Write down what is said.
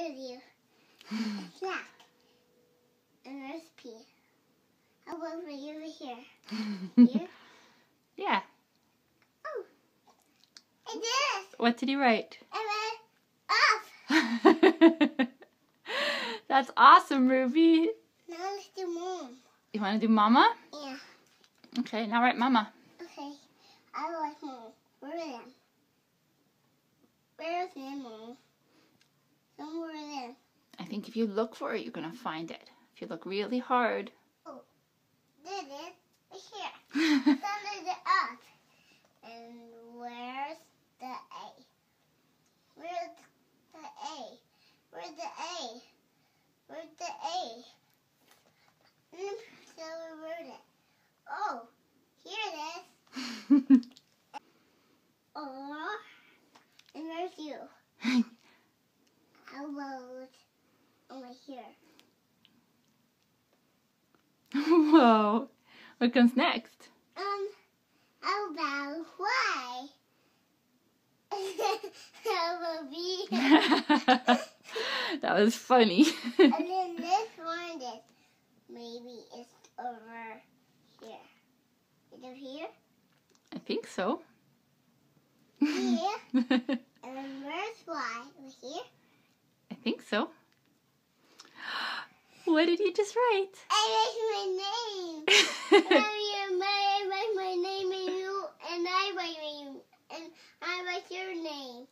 There's you. Snack. And there's P. How about for you over here? Here? Yeah. Oh. I did it. What did he write? I went off. That's awesome, Ruby. Now let's do Mom. You want to do Mama? Yeah. Okay, now write Mama. Okay. I like Mom. Where is them? Where's them, Mom? Somewhere there. I think if you look for it, you're going to find it. If you look really hard. Oh. Did it? Right here. Under the up. And where's the A? Where's the A? Where's the A? Where's the A? So we wrote it. Oh, here it is. Oh, and where's you? How about over here? Whoa. What comes next? How about Y? How about B? That was funny. And then this one is maybe it's over here. Is it here? I think so. Here. And then where's Y? Over here? I think so. What did you just write? I write my name. I write my name and you, and I write your name.